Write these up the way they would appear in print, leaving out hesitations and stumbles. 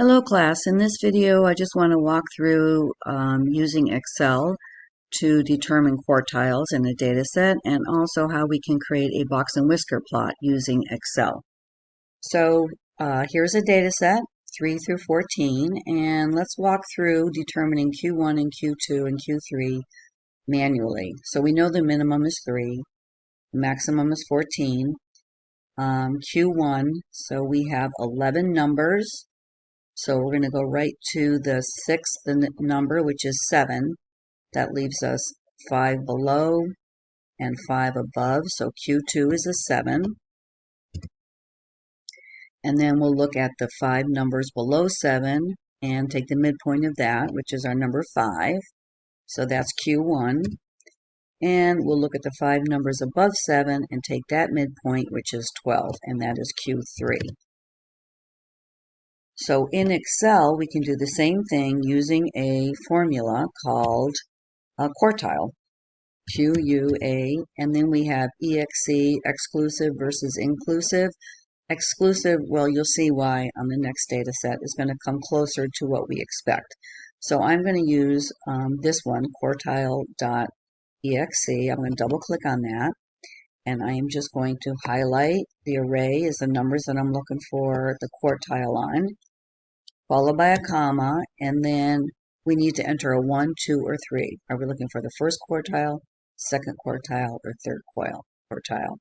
Hello class, in this video I just want to walk through using Excel to determine quartiles in a data set and also how we can create a box and whisker plot using Excel. So here's a data set, 3 through 14, and let's walk through determining Q1 and Q2 and Q3 manually. So we know the minimum is 3, the maximum is 14. Q1, so we have 11 numbers. So we're going to go right to the sixth number, which is 7. That leaves us 5 below and 5 above. So Q2 is a 7. And then we'll look at the 5 numbers below 7 and take the midpoint of that, which is our number 5. So that's Q1. And we'll look at the 5 numbers above 7 and take that midpoint, which is 12, and that is Q3. So in Excel, we can do the same thing using a formula called a quartile, QUA, and then we have EXC, exclusive versus inclusive. Exclusive, well, you'll see why on the next data set, is going to come closer to what we expect. So I'm going to use this one, quartile.exe. I'm going to double click on that, and I am just going to highlight the array is the numbers that I'm looking for the quartile on, followed by a comma, and then we need to enter a 1, 2, or 3. Are we looking for the first quartile, second quartile, or third quartile?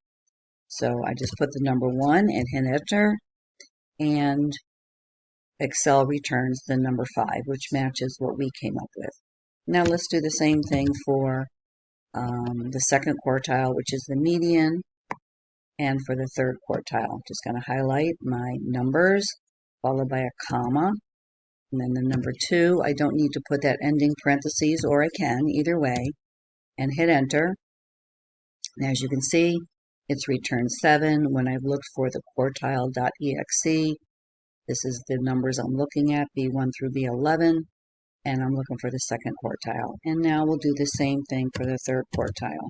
So I just put the number 1 and hit enter, and Excel returns the number 5, which matches what we came up with. Now let's do the same thing for the second quartile, which is the median, and for the third quartile. Just going to highlight my numbers, followed by a comma, and then the number 2. I don't need to put that ending parentheses, or I can, either way, and hit enter. And as you can see, it's returned 7. When I've looked for the quartile.exe, this is the numbers I'm looking at, B1 through B11, and I'm looking for the second quartile. And now we'll do the same thing for the third quartile.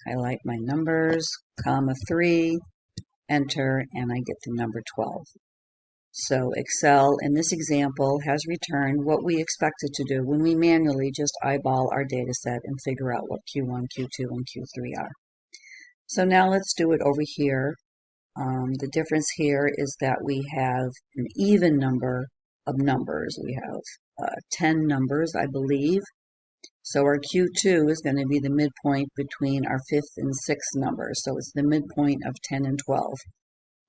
Highlight my numbers, comma 3, enter, and I get the number 12. So Excel, in this example, has returned what we expected to do when we manually just eyeball our data set and figure out what Q1, Q2, and Q3 are. So now let's do it over here. The difference here is that we have an even number of numbers. We have 10 numbers, I believe. So our Q2 is going to be the midpoint between our 5th and 6th numbers. So it's the midpoint of 10 and 12,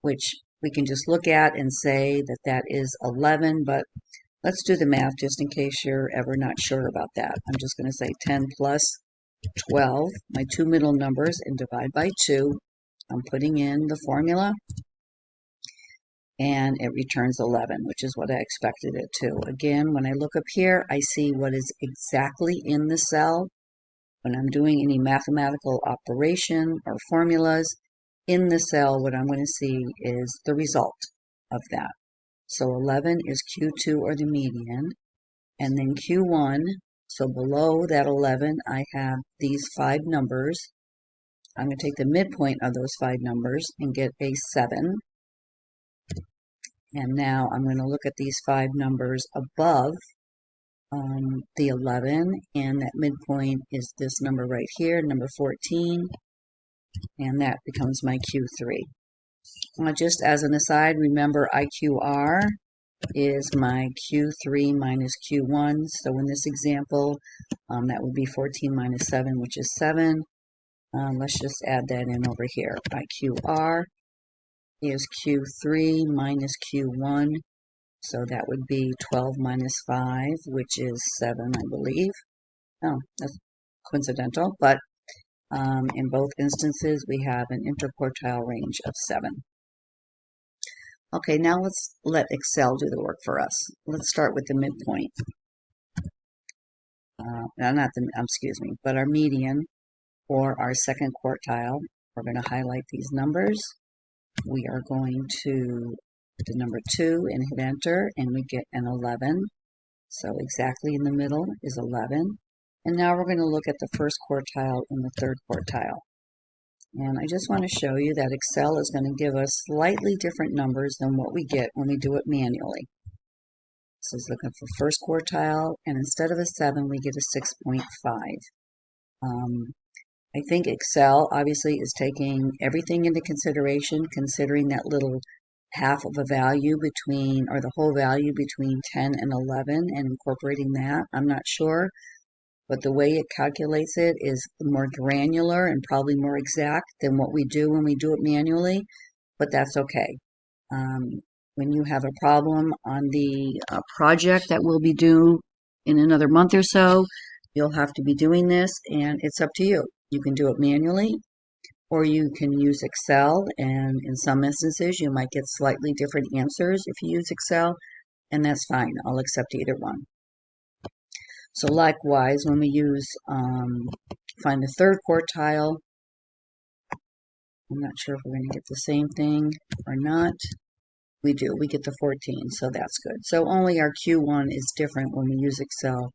which we can just look at and say that that is 11, but let's do the math just in case you're ever not sure about that. I'm just going to say 10 plus 12, my 2 middle numbers, and divide by 2. I'm putting in the formula, and it returns 11, which is what I expected it to. Again, when I look up here, I see what is exactly in the cell. When I'm doing any mathematical operation or formulas, in the cell, what I'm going to see is the result of that. So 11 is Q2, or the median, and then Q1, so below that 11, I have these 5 numbers. I'm going to take the midpoint of those 5 numbers and get a 7. And now I'm going to look at these 5 numbers above the 11, and that midpoint is this number right here, number 14. And that becomes my Q3. Just as an aside, remember IQR is my Q3 minus Q1. So in this example, that would be 14 minus 7, which is 7. Let's just add that in over here. IQR is Q3 minus Q1. So that would be 12 minus 5, which is 7, I believe. Oh, that's coincidental, but in both instances, we have an interquartile range of 7. Okay, now let's let Excel do the work for us. Let's start with the midpoint. But our median or our second quartile. We're going to highlight these numbers. We are going to put the number 2 and hit enter, and we get an 11. So exactly in the middle is 11. And now we're going to look at the first quartile and the third quartile. And I just want to show you that Excel is going to give us slightly different numbers than what we get when we do it manually. This is looking for first quartile, and instead of a 7, we get a 6.5. I think Excel obviously is taking everything into consideration, considering that little half of a value between, or the whole value between 10 and 11, and incorporating that. I'm not sure, but the way it calculates it is more granular and probably more exact than what we do when we do it manually, but that's okay. When you have a problem on the project that will be due in another month or so, you'll have to be doing this, and it's up to you. You can do it manually, or you can use Excel, and in some instances, you might get slightly different answers if you use Excel, and that's fine. I'll accept either one. So likewise, when we use find the third quartile, I'm not sure if we're going to get the same thing or not. We do. We get the 14, so that's good. So only our Q1 is different when we use Excel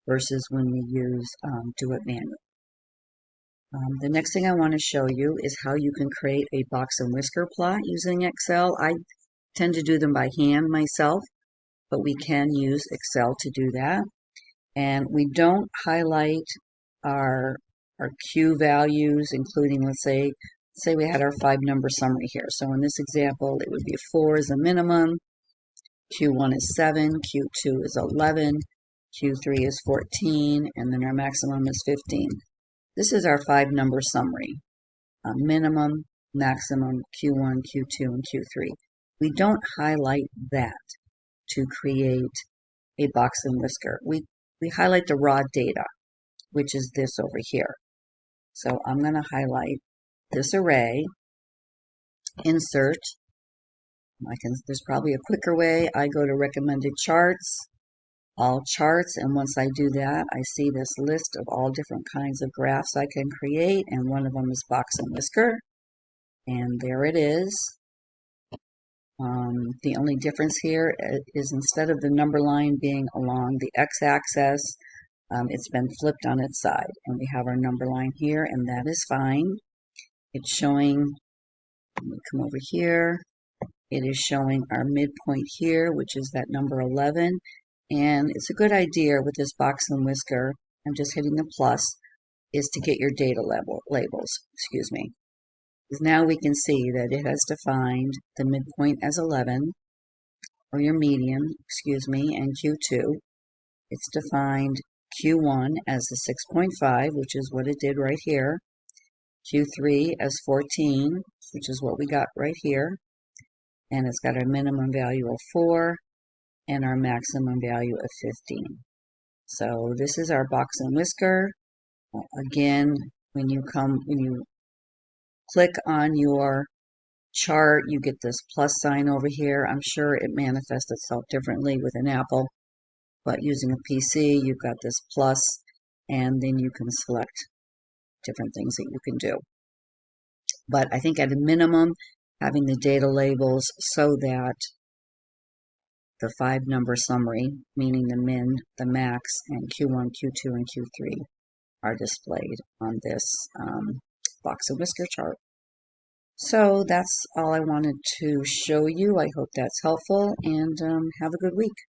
versus when we use do it manually. The next thing I want to show you is how you can create a box and whisker plot using Excel. I tend to do them by hand myself, but we can use Excel to do that. And we don't highlight our Q values, including, let's say we had our 5-number summary here. So in this example, it would be 4 is a minimum, Q1 is 7, Q2 is 11, Q3 is 14, and then our maximum is 15. This is our 5-number summary, minimum, maximum, Q1, Q2, and Q3. We don't highlight that to create a box and whisker. We highlight the raw data, which is this over here. So I'm going to highlight this array, insert. There's probably a quicker way. I go to recommended charts, all charts, and once I do that, I see this list of all different kinds of graphs I can create, and one of them is box and whisker, and there it is. The only difference here is instead of the number line being along the x-axis, it's been flipped on its side, and we have our number line here, and that is fine. It's showing, let me come over here, it is showing our midpoint here, which is that number 11, and it's a good idea with this box and whisker, I'm just hitting the plus, is to get your data labels, excuse me. Because now we can see that it has defined the midpoint as 11, or your median, excuse me, and Q2. It's defined Q1 as the 6.5, which is what it did right here. Q3 as 14, which is what we got right here. And it's got our minimum value of 4 and our maximum value of 15. So this is our box and whisker. Again, when you click on your chart, you get this plus sign over here. I'm sure it manifests itself differently with an Apple, but using a PC, you've got this plus, and then you can select different things that you can do. But I think at a minimum, having the data labels so that the 5-number summary, meaning the min, the max, and Q1, Q2, and Q3 are displayed on this box and whisker chart. So that's all I wanted to show you. I hope that's helpful, and have a good week.